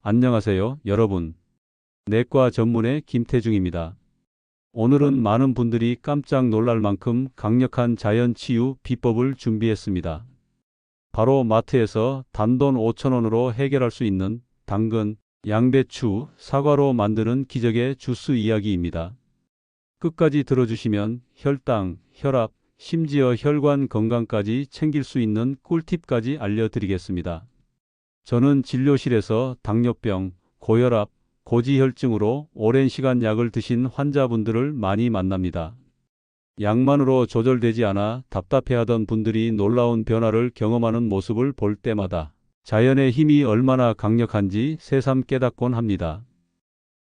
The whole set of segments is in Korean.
안녕하세요, 여러분. 내과 전문의 김태중입니다. 오늘은 많은 분들이 깜짝 놀랄 만큼 강력한 자연 치유 비법을 준비했습니다. 바로 마트에서 단돈 5,000원으로 해결할 수 있는 당근, 양배추, 사과로 만드는 기적의 주스 이야기입니다. 끝까지 들어주시면 혈당, 혈압, 심지어 혈관 건강까지 챙길 수 있는 꿀팁까지 알려드리겠습니다. 저는 진료실에서 당뇨병, 고혈압, 고지혈증으로 오랜 시간 약을 드신 환자분들을 많이 만납니다. 약만으로 조절되지 않아 답답해하던 분들이 놀라운 변화를 경험하는 모습을 볼 때마다 자연의 힘이 얼마나 강력한지 새삼 깨닫곤 합니다.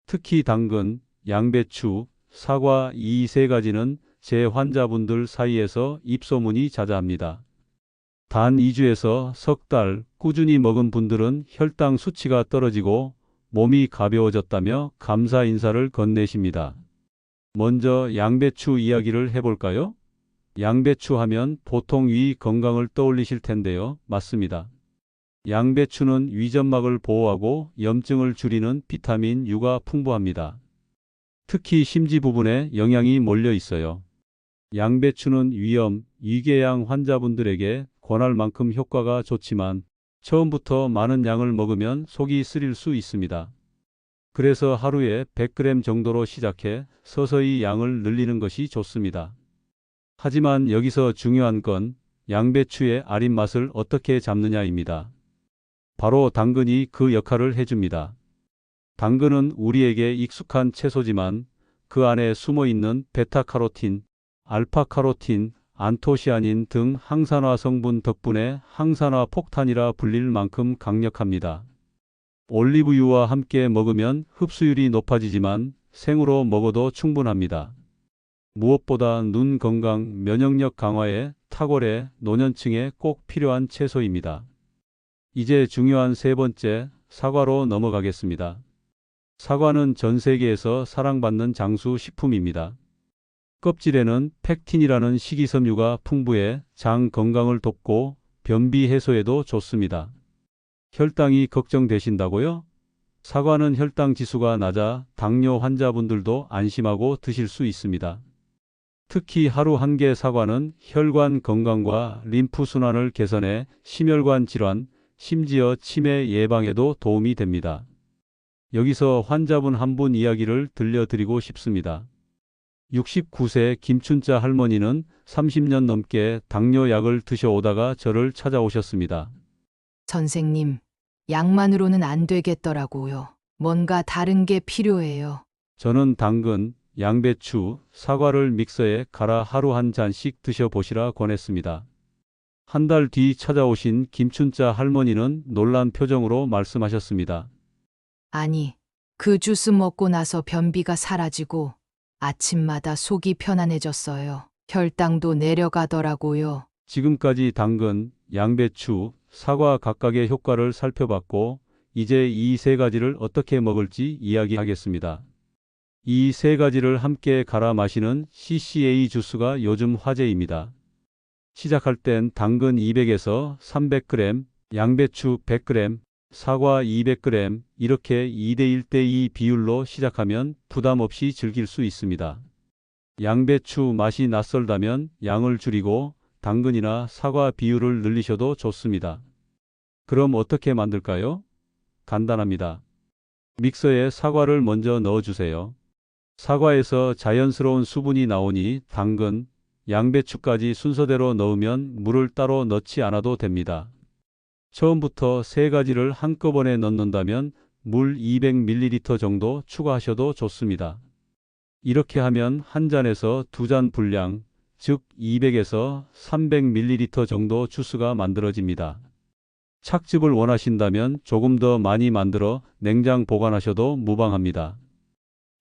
특히 당근, 양배추, 사과 이 세 가지는 제 환자분들 사이에서 입소문이 자자합니다. 단 2주에서 석 달 꾸준히 먹은 분들은 혈당 수치가 떨어지고 몸이 가벼워졌다며 감사 인사를 건네십니다. 먼저 양배추 이야기를 해볼까요? 양배추 하면 보통 위 건강을 떠올리실 텐데요. 맞습니다. 양배추는 위점막을 보호하고 염증을 줄이는 비타민 U가 풍부합니다. 특히 심지 부분에 영양이 몰려 있어요. 양배추는 위염, 위궤양 환자분들에게 권할 만큼 효과가 좋지만 처음부터 많은 양을 먹으면 속이 쓰릴 수 있습니다. 그래서 하루에 100g 정도로 시작해 서서히 양을 늘리는 것이 좋습니다. 하지만 여기서 중요한 건 양배추의 아린 맛을 어떻게 잡느냐입니다. 바로 당근이 그 역할을 해줍니다. 당근은 우리에게 익숙한 채소지만 그 안에 숨어 있는 베타카로틴, 알파카로틴, 안토시아닌 등 항산화 성분 덕분에 항산화 폭탄이라 불릴 만큼 강력합니다. 올리브유와 함께 먹으면 흡수율이 높아지지만 생으로 먹어도 충분합니다. 무엇보다 눈 건강, 면역력 강화에 탁월해 노년층에 꼭 필요한 채소입니다. 이제 중요한 세 번째, 사과로 넘어가겠습니다. 사과는 전 세계에서 사랑받는 장수 식품입니다. 껍질에는 팩틴이라는 식이섬유가 풍부해 장 건강을 돕고 변비 해소에도 좋습니다. 혈당이 걱정되신다고요? 사과는 혈당 지수가 낮아 당뇨 환자분들도 안심하고 드실 수 있습니다. 특히 하루 한 개 사과는 혈관 건강과 림프 순환을 개선해 심혈관 질환, 심지어 치매 예방에도 도움이 됩니다. 여기서 환자분 한 분 이야기를 들려드리고 싶습니다. 69세 김춘자 할머니는 30년 넘게 당뇨약을 드셔오다가 저를 찾아오셨습니다. 선생님, 약만으로는 안 되겠더라고요. 뭔가 다른 게 필요해요. 저는 당근, 양배추, 사과를 믹서에 갈아 하루 한 잔씩 드셔보시라 권했습니다. 한 달 뒤 찾아오신 김춘자 할머니는 놀란 표정으로 말씀하셨습니다. 아니, 그 주스 먹고 나서 변비가 사라지고 아침마다 속이 편안해졌어요. 혈당도 내려가더라고요. 지금까지 당근, 양배추, 사과 각각의 효과를 살펴봤고 이제 이 세 가지를 어떻게 먹을지 이야기하겠습니다. 이 세 가지를 함께 갈아 마시는 CCA 주스가 요즘 화제입니다. 시작할 땐 당근 200에서 300g, 양배추 100g, 사과 200g 이렇게 2대 1대2 비율로 시작하면 부담 없이 즐길 수 있습니다. 양배추 맛이 낯설다면 양을 줄이고 당근이나 사과 비율을 늘리셔도 좋습니다. 그럼 어떻게 만들까요? 간단합니다. 믹서에 사과를 먼저 넣어주세요. 사과에서 자연스러운 수분이 나오니 당근, 양배추까지 순서대로 넣으면 물을 따로 넣지 않아도 됩니다. 처음부터 세 가지를 한꺼번에 넣는다면 물 200ml 정도 추가하셔도 좋습니다. 이렇게 하면 한 잔에서 두 잔 분량, 즉 200에서 300ml 정도 주스가 만들어집니다. 착즙을 원하신다면 조금 더 많이 만들어 냉장 보관하셔도 무방합니다.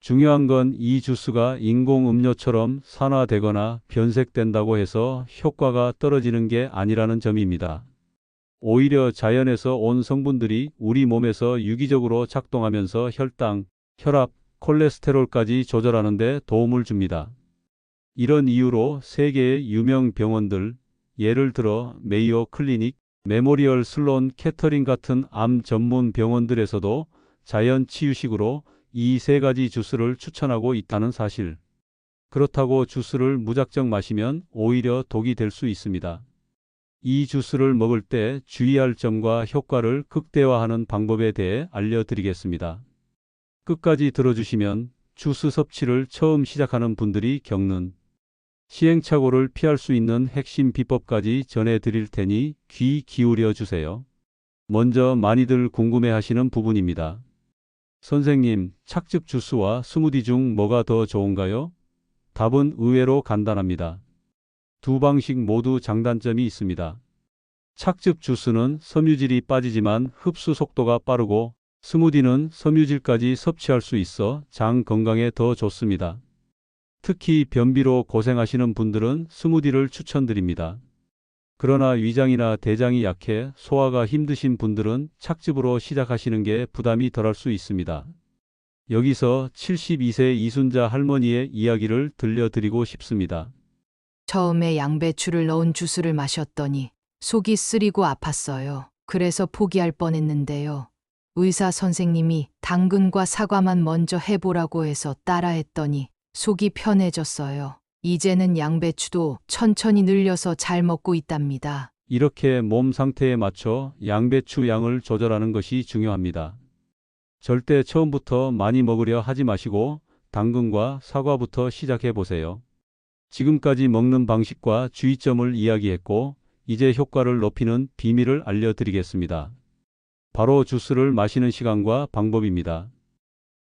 중요한 건 이 주스가 인공 음료처럼 산화되거나 변색된다고 해서 효과가 떨어지는 게 아니라는 점입니다. 오히려 자연에서 온 성분들이 우리 몸에서 유기적으로 작동하면서 혈당, 혈압, 콜레스테롤까지 조절하는 데 도움을 줍니다. 이런 이유로 세계의 유명 병원들, 예를 들어 메이오 클리닉, 메모리얼 슬론 캐터링 같은 암 전문 병원들에서도 자연 치유식으로 이 세 가지 주스를 추천하고 있다는 사실. 그렇다고 주스를 무작정 마시면 오히려 독이 될 수 있습니다. 이 주스를 먹을 때 주의할 점과 효과를 극대화하는 방법에 대해 알려드리겠습니다. 끝까지 들어주시면 주스 섭취를 처음 시작하는 분들이 겪는 시행착오를 피할 수 있는 핵심 비법까지 전해드릴 테니 귀 기울여 주세요. 먼저 많이들 궁금해하시는 부분입니다. 선생님, 착즙 주스와 스무디 중 뭐가 더 좋은가요? 답은 의외로 간단합니다. 두 방식 모두 장단점이 있습니다. 착즙 주스는 섬유질이 빠지지만 흡수 속도가 빠르고 스무디는 섬유질까지 섭취할 수 있어 장 건강에 더 좋습니다. 특히 변비로 고생하시는 분들은 스무디를 추천드립니다. 그러나 위장이나 대장이 약해 소화가 힘드신 분들은 착즙으로 시작하시는 게 부담이 덜할 수 있습니다. 여기서 72세 이순자 할머니의 이야기를 들려드리고 싶습니다. 처음에 양배추를 넣은 주스를 마셨더니 속이 쓰리고 아팠어요. 그래서 포기할 뻔했는데요. 의사 선생님이 당근과 사과만 먼저 해보라고 해서 따라했더니 속이 편해졌어요. 이제는 양배추도 천천히 늘려서 잘 먹고 있답니다. 이렇게 몸 상태에 맞춰 양배추 양을 조절하는 것이 중요합니다. 절대 처음부터 많이 먹으려 하지 마시고 당근과 사과부터 시작해 보세요. 지금까지 먹는 방식과 주의점을 이야기했고 이제 효과를 높이는 비밀을 알려드리겠습니다. 바로 주스를 마시는 시간과 방법입니다.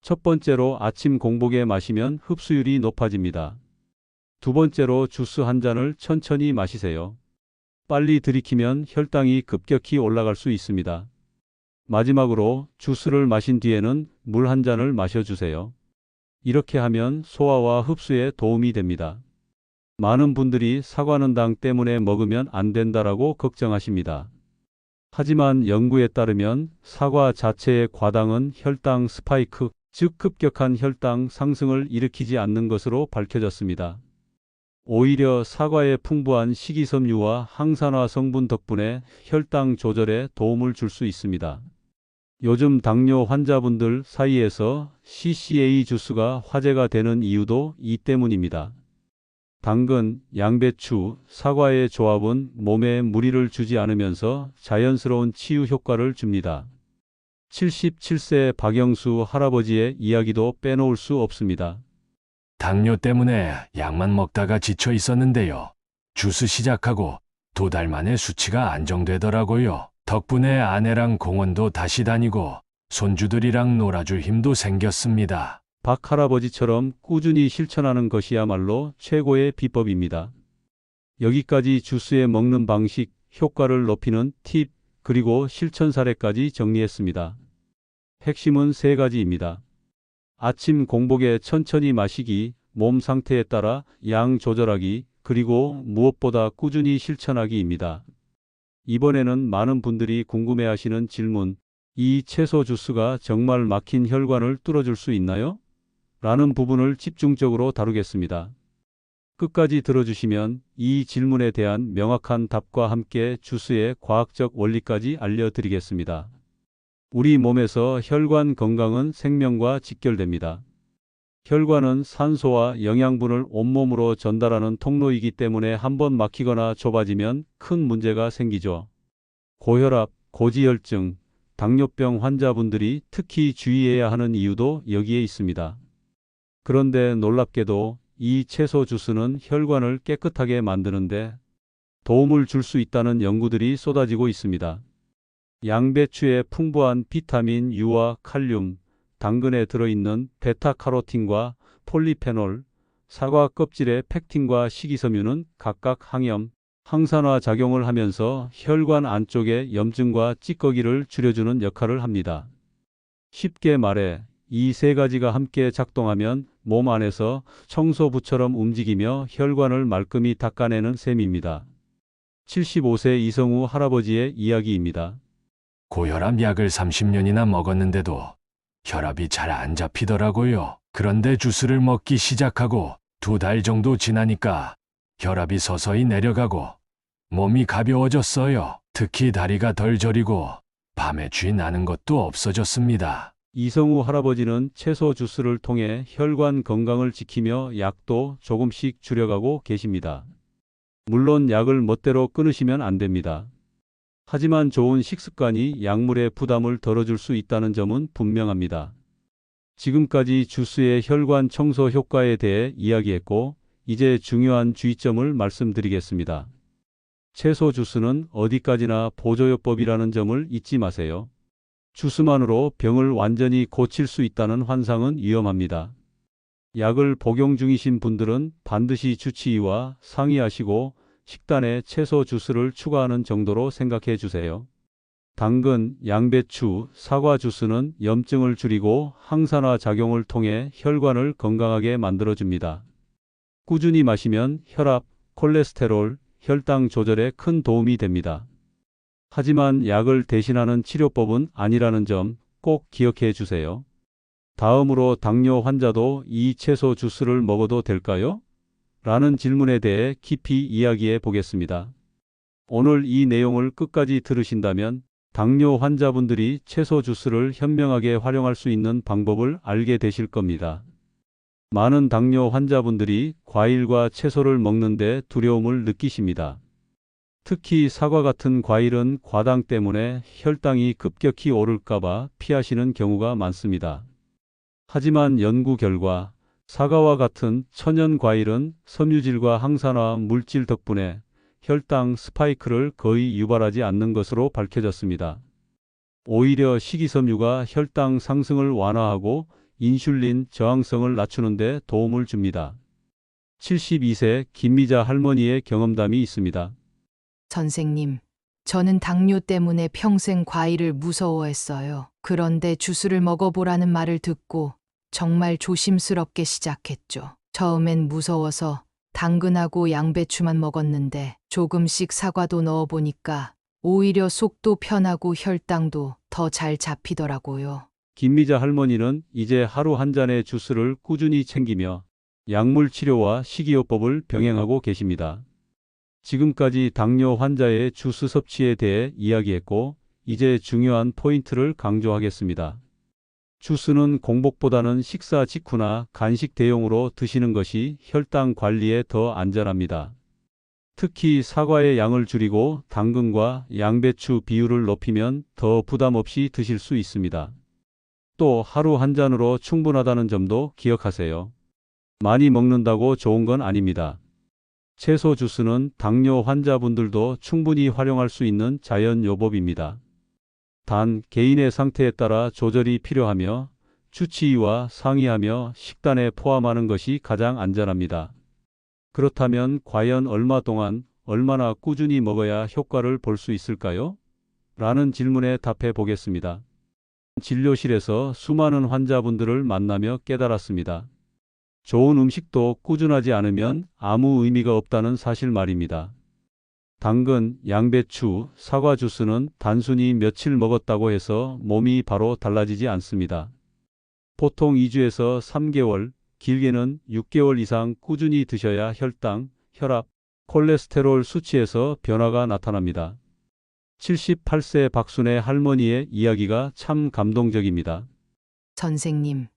첫 번째로 아침 공복에 마시면 흡수율이 높아집니다. 두 번째로 주스 한 잔을 천천히 마시세요. 빨리 들이키면 혈당이 급격히 올라갈 수 있습니다. 마지막으로 주스를 마신 뒤에는 물 한 잔을 마셔주세요. 이렇게 하면 소화와 흡수에 도움이 됩니다. 많은 분들이 사과는 당 때문에 먹으면 안 된다라고 걱정하십니다. 하지만 연구에 따르면 사과 자체의 과당은 혈당 스파이크, 즉 급격한 혈당 상승을 일으키지 않는 것으로 밝혀졌습니다. 오히려 사과의 풍부한 식이섬유와 항산화 성분 덕분에 혈당 조절에 도움을 줄 수 있습니다. 요즘 당뇨 환자분들 사이에서 CCA 주스가 화제가 되는 이유도 이 때문입니다. 당근, 양배추, 사과의 조합은 몸에 무리를 주지 않으면서 자연스러운 치유 효과를 줍니다. 77세 박영수 할아버지의 이야기도 빼놓을 수 없습니다. 당뇨 때문에 약만 먹다가 지쳐 있었는데요. 주스 시작하고 2달 만에 수치가 안정되더라고요. 덕분에 아내랑 공원도 다시 다니고 손주들이랑 놀아줄 힘도 생겼습니다. 박 할아버지처럼 꾸준히 실천하는 것이야말로 최고의 비법입니다. 여기까지 주스에 먹는 방식, 효과를 높이는 팁, 그리고 실천 사례까지 정리했습니다. 핵심은 세 가지입니다. 아침 공복에 천천히 마시기, 몸 상태에 따라 양 조절하기, 그리고 무엇보다 꾸준히 실천하기입니다. 이번에는 많은 분들이 궁금해하시는 질문, 이 채소 주스가 정말 막힌 혈관을 뚫어줄 수 있나요? 라는 부분을 집중적으로 다루겠습니다. 끝까지 들어주시면 이 질문에 대한 명확한 답과 함께 주스의 과학적 원리까지 알려드리겠습니다. 우리 몸에서 혈관 건강은 생명과 직결됩니다. 혈관은 산소와 영양분을 온몸으로 전달하는 통로이기 때문에 한번 막히거나 좁아지면 큰 문제가 생기죠. 고혈압, 고지혈증, 당뇨병 환자분들이 특히 주의해야 하는 이유도 여기에 있습니다. 그런데 놀랍게도 이 채소 주스는 혈관을 깨끗하게 만드는데 도움을 줄 수 있다는 연구들이 쏟아지고 있습니다. 양배추의 풍부한 비타민 U와 칼륨, 당근에 들어있는 베타카로틴과 폴리페놀, 사과 껍질의 펙틴과 식이섬유는 각각 항염, 항산화 작용을 하면서 혈관 안쪽의 염증과 찌꺼기를 줄여주는 역할을 합니다. 쉽게 말해 이 세 가지가 함께 작동하면 몸 안에서 청소부처럼 움직이며 혈관을 말끔히 닦아내는 셈입니다. 75세 이성우 할아버지의 이야기입니다. 고혈압 약을 30년이나 먹었는데도 혈압이 잘 안 잡히더라고요. 그런데 주스를 먹기 시작하고 2달 정도 지나니까 혈압이 서서히 내려가고 몸이 가벼워졌어요. 특히 다리가 덜 저리고 밤에 쥐 나는 것도 없어졌습니다. 이성우 할아버지는 채소 주스를 통해 혈관 건강을 지키며 약도 조금씩 줄여가고 계십니다. 물론 약을 멋대로 끊으시면 안 됩니다. 하지만 좋은 식습관이 약물의 부담을 덜어줄 수 있다는 점은 분명합니다. 지금까지 주스의 혈관 청소 효과에 대해 이야기했고, 이제 중요한 주의점을 말씀드리겠습니다. 채소 주스는 어디까지나 보조요법이라는 점을 잊지 마세요. 주스만으로 병을 완전히 고칠 수 있다는 환상은 위험합니다. 약을 복용 중이신 분들은 반드시 주치의와 상의하시고 식단에 채소 주스를 추가하는 정도로 생각해 주세요. 당근, 양배추, 사과 주스는 염증을 줄이고 항산화 작용을 통해 혈관을 건강하게 만들어줍니다. 꾸준히 마시면 혈압, 콜레스테롤, 혈당 조절에 큰 도움이 됩니다. 하지만 약을 대신하는 치료법은 아니라는 점 꼭 기억해 주세요. 다음으로 당뇨 환자도 이 채소 주스를 먹어도 될까요? 라는 질문에 대해 깊이 이야기해 보겠습니다. 오늘 이 내용을 끝까지 들으신다면 당뇨 환자분들이 채소 주스를 현명하게 활용할 수 있는 방법을 알게 되실 겁니다. 많은 당뇨 환자분들이 과일과 채소를 먹는데 두려움을 느끼십니다. 특히 사과 같은 과일은 과당 때문에 혈당이 급격히 오를까봐 피하시는 경우가 많습니다. 하지만 연구 결과 사과와 같은 천연 과일은 섬유질과 항산화 물질 덕분에 혈당 스파이크를 거의 유발하지 않는 것으로 밝혀졌습니다. 오히려 식이섬유가 혈당 상승을 완화하고 인슐린 저항성을 낮추는 데 도움을 줍니다. 72세 김미자 할머니의 경험담이 있습니다. 선생님, 저는 당뇨 때문에 평생 과일을 무서워했어요. 그런데 주스를 먹어보라는 말을 듣고 정말 조심스럽게 시작했죠. 처음엔 무서워서 당근하고 양배추만 먹었는데 조금씩 사과도 넣어보니까 오히려 속도 편하고 혈당도 더 잘 잡히더라고요. 김미자 할머니는 이제 하루 한 잔의 주스를 꾸준히 챙기며 약물 치료와 식이요법을 병행하고 계십니다. 지금까지 당뇨 환자의 주스 섭취에 대해 이야기했고, 이제 중요한 포인트를 강조하겠습니다. 주스는 공복보다는 식사 직후나 간식 대용으로 드시는 것이 혈당 관리에 더 안전합니다. 특히 사과의 양을 줄이고 당근과 양배추 비율을 높이면 더 부담 없이 드실 수 있습니다. 또 하루 한 잔으로 충분하다는 점도 기억하세요. 많이 먹는다고 좋은 건 아닙니다. 채소 주스는 당뇨 환자분들도 충분히 활용할 수 있는 자연요법입니다. 단, 개인의 상태에 따라 조절이 필요하며 주치의와 상의하며 식단에 포함하는 것이 가장 안전합니다. 그렇다면 과연 얼마 동안, 얼마나 꾸준히 먹어야 효과를 볼 수 있을까요? 라는 질문에 답해 보겠습니다. 진료실에서 수많은 환자분들을 만나며 깨달았습니다. 좋은 음식도 꾸준하지 않으면 아무 의미가 없다는 사실 말입니다. 당근, 양배추, 사과 주스는 단순히 며칠 먹었다고 해서 몸이 바로 달라지지 않습니다. 보통 2주에서 3개월, 길게는 6개월 이상 꾸준히 드셔야 혈당, 혈압, 콜레스테롤 수치에서 변화가 나타납니다. 78세 박순애 할머니의 이야기가 참 감동적입니다. 선생님,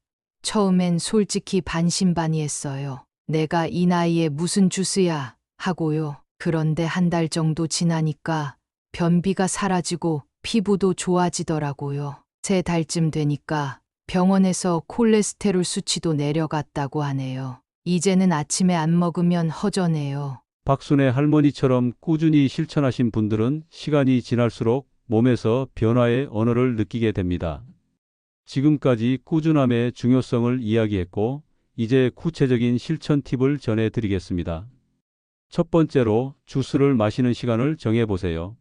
처음엔 솔직히 반신반의했어요. 내가 이 나이에 무슨 주스야 하고요. 그런데 한 달 정도 지나니까 변비가 사라지고 피부도 좋아지더라고요. 3달쯤 되니까 병원에서 콜레스테롤 수치도 내려갔다고 하네요. 이제는 아침에 안 먹으면 허전해요. 박순애 할머니처럼 꾸준히 실천하신 분들은 시간이 지날수록 몸에서 변화의 언어를 느끼게 됩니다. 지금까지 꾸준함의 중요성을 이야기했고, 이제 구체적인 실천 팁을 전해드리겠습니다. 첫 번째로 주스를 마시는 시간을 정해보세요.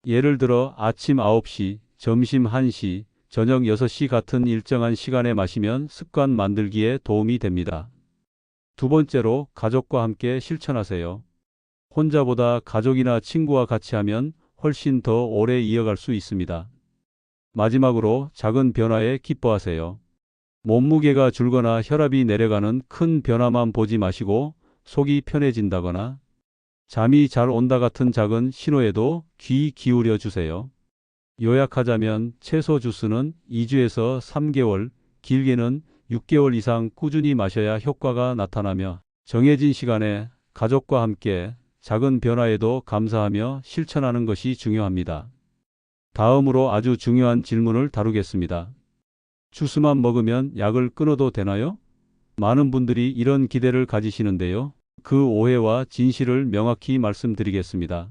예를 들어 아침 9시, 점심 1시, 저녁 6시 같은 일정한 시간에 마시면 습관 만들기에 도움이 됩니다. 두 번째로 가족과 함께 실천하세요. 혼자보다 가족이나 친구와 같이 하면 훨씬 더 오래 이어갈 수 있습니다. 마지막으로 작은 변화에 기뻐하세요. 몸무게가 줄거나 혈압이 내려가는 큰 변화만 보지 마시고 속이 편해진다거나 잠이 잘 온다 같은 작은 신호에도 귀 기울여 주세요. 요약하자면 채소 주스는 2주에서 3개월, 길게는 6개월 이상 꾸준히 마셔야 효과가 나타나며 정해진 시간에 가족과 함께 작은 변화에도 감사하며 실천하는 것이 중요합니다. 다음으로 아주 중요한 질문을 다루겠습니다. 주스만 먹으면 약을 끊어도 되나요? 많은 분들이 이런 기대를 가지시는데요. 그 오해와 진실을 명확히 말씀드리겠습니다.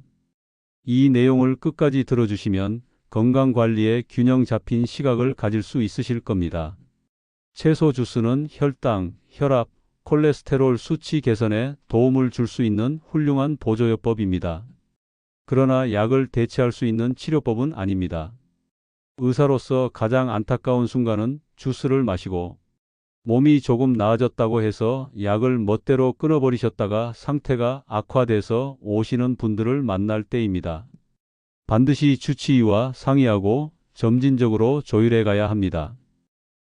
이 내용을 끝까지 들어주시면 건강관리에 균형 잡힌 시각을 가질 수 있으실 겁니다. 채소 주스는 혈당, 혈압, 콜레스테롤 수치 개선에 도움을 줄 수 있는 훌륭한 보조요법입니다. 그러나 약을 대체할 수 있는 치료법은 아닙니다. 의사로서 가장 안타까운 순간은 주스를 마시고 몸이 조금 나아졌다고 해서 약을 멋대로 끊어버리셨다가 상태가 악화돼서 오시는 분들을 만날 때입니다. 반드시 주치의와 상의하고 점진적으로 조율해 가야 합니다.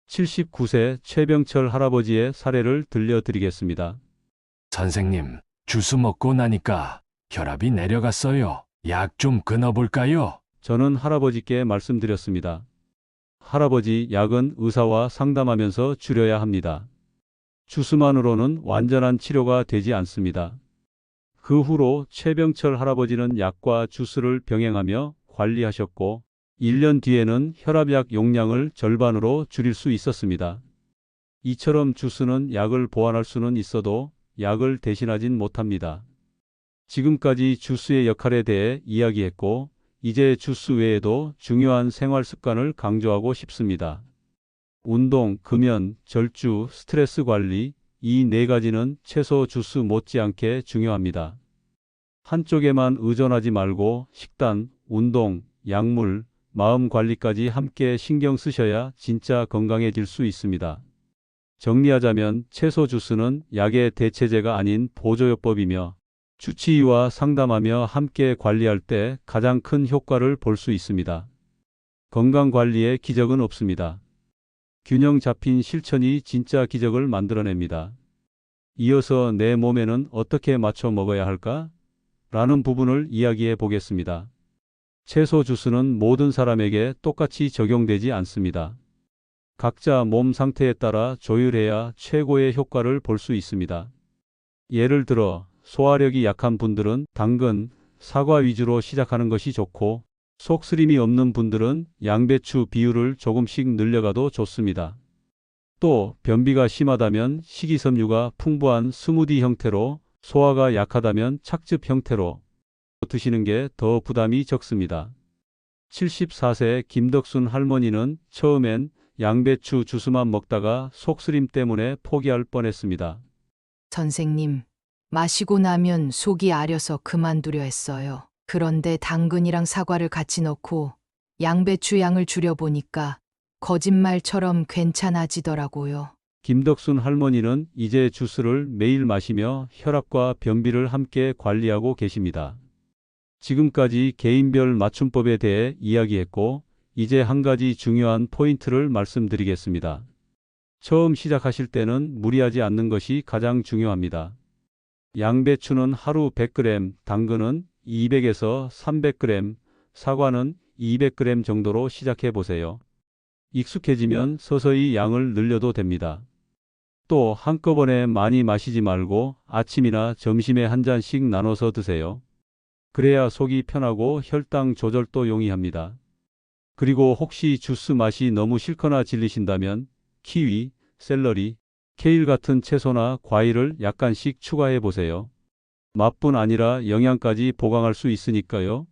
79세 최병철 할아버지의 사례를 들려드리겠습니다. 선생님, 주스 먹고 나니까 혈압이 내려갔어요. 약 좀 끊어볼까요? 저는 할아버지께 말씀드렸습니다. 할아버지, 약은 의사와 상담하면서 줄여야 합니다. 주스만으로는 완전한 치료가 되지 않습니다. 그 후로 최병철 할아버지는 약과 주스를 병행하며 관리하셨고 1년 뒤에는 혈압약 용량을 절반으로 줄일 수 있었습니다. 이처럼 주스는 약을 보완할 수는 있어도 약을 대신하진 못합니다. 지금까지 주스의 역할에 대해 이야기했고 이제 주스 외에도 중요한 생활 습관을 강조하고 싶습니다. 운동, 금연, 절주, 스트레스 관리, 이 네 가지는 채소 주스 못지않게 중요합니다. 한쪽에만 의존하지 말고 식단, 운동, 약물, 마음 관리까지 함께 신경 쓰셔야 진짜 건강해질 수 있습니다. 정리하자면 채소 주스는 약의 대체제가 아닌 보조요법이며 주치의와 상담하며 함께 관리할 때 가장 큰 효과를 볼 수 있습니다. 건강관리에 기적은 없습니다. 균형 잡힌 실천이 진짜 기적을 만들어냅니다. 이어서 내 몸에는 어떻게 맞춰 먹어야 할까? 라는 부분을 이야기해 보겠습니다. 채소 주스는 모든 사람에게 똑같이 적용되지 않습니다. 각자 몸 상태에 따라 조율해야 최고의 효과를 볼 수 있습니다. 예를 들어 소화력이 약한 분들은 당근, 사과 위주로 시작하는 것이 좋고 속쓰림이 없는 분들은 양배추 비율을 조금씩 늘려가도 좋습니다. 또 변비가 심하다면 식이섬유가 풍부한 스무디 형태로, 소화가 약하다면 착즙 형태로 드시는 게 더 부담이 적습니다. 74세 김덕순 할머니는 처음엔 양배추 주스만 먹다가 속쓰림 때문에 포기할 뻔했습니다. 선생님, 마시고 나면 속이 아려서 그만두려 했어요. 그런데 당근이랑 사과를 같이 넣고 양배추 양을 줄여보니까 거짓말처럼 괜찮아지더라고요. 김덕순 할머니는 이제 주스를 매일 마시며 혈압과 변비를 함께 관리하고 계십니다. 지금까지 개인별 맞춤법에 대해 이야기했고 이제 한 가지 중요한 포인트를 말씀드리겠습니다. 처음 시작하실 때는 무리하지 않는 것이 가장 중요합니다. 양배추는 하루 100g, 당근은 200에서 300g, 사과는 200g 정도로 시작해 보세요. 익숙해지면 서서히 양을 늘려도 됩니다. 또 한꺼번에 많이 마시지 말고 아침이나 점심에 한 잔씩 나눠서 드세요. 그래야 속이 편하고 혈당 조절도 용이합니다. 그리고 혹시 주스 맛이 너무 싫거나 질리신다면 키위, 샐러리, 케일 같은 채소나 과일을 약간씩 추가해 보세요. 맛뿐 아니라 영양까지 보강할 수 있으니까요.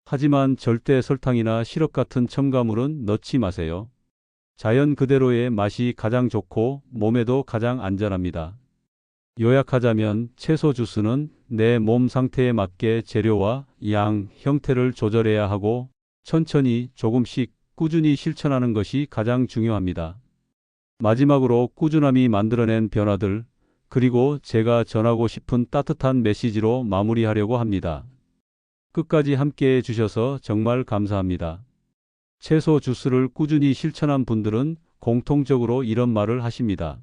하지만 절대 설탕이나 시럽 같은 첨가물은 넣지 마세요. 자연 그대로의 맛이 가장 좋고 몸에도 가장 안전합니다. 요약하자면 채소 주스는 내 몸 상태에 맞게 재료와 양, 형태를 조절해야 하고 천천히 조금씩 꾸준히 실천하는 것이 가장 중요합니다. 마지막으로 꾸준함이 만들어낸 변화들, 그리고 제가 전하고 싶은 따뜻한 메시지로 마무리하려고 합니다. 끝까지 함께 해주셔서 정말 감사합니다. 채소 주스를 꾸준히 실천한 분들은 공통적으로 이런 말을 하십니다.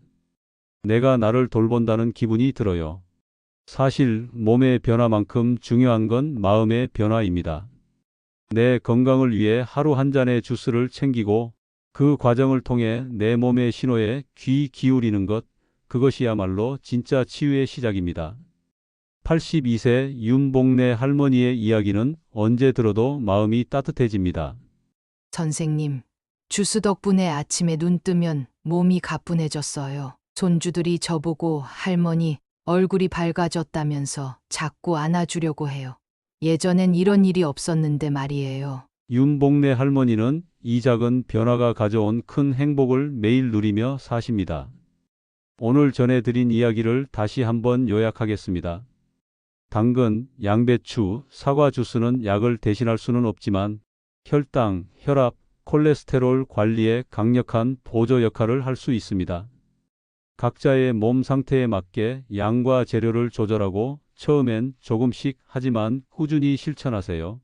내가 나를 돌본다는 기분이 들어요. 사실 몸의 변화만큼 중요한 건 마음의 변화입니다. 내 건강을 위해 하루 한 잔의 주스를 챙기고 그 과정을 통해 내 몸의 신호에 귀 기울이는 것, 그것이야말로 진짜 치유의 시작입니다. 82세 윤복래 할머니의 이야기는 언제 들어도 마음이 따뜻해집니다. 선생님, 주스 덕분에 아침에 눈 뜨면 몸이 가뿐해졌어요. 손주들이 저보고 할머니 얼굴이 밝아졌다면서 자꾸 안아주려고 해요. 예전엔 이런 일이 없었는데 말이에요. 윤복래 할머니는 이 작은 변화가 가져온 큰 행복을 매일 누리며 사십니다. 오늘 전해드린 이야기를 다시 한번 요약하겠습니다. 당근, 양배추, 사과 주스는 약을 대신할 수는 없지만 혈당, 혈압, 콜레스테롤 관리에 강력한 보조 역할을 할 수 있습니다. 각자의 몸 상태에 맞게 양과 재료를 조절하고 처음엔 조금씩 하지만 꾸준히 실천하세요.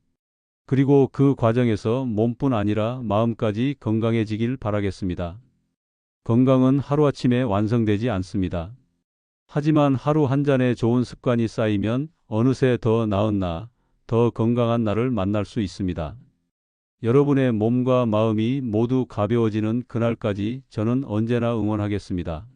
그리고 그 과정에서 몸뿐 아니라 마음까지 건강해지길 바라겠습니다. 건강은 하루아침에 완성되지 않습니다. 하지만 하루 한 잔의 좋은 습관이 쌓이면 어느새 더 나은 나, 더 건강한 나를 만날 수 있습니다. 여러분의 몸과 마음이 모두 가벼워지는 그날까지 저는 언제나 응원하겠습니다.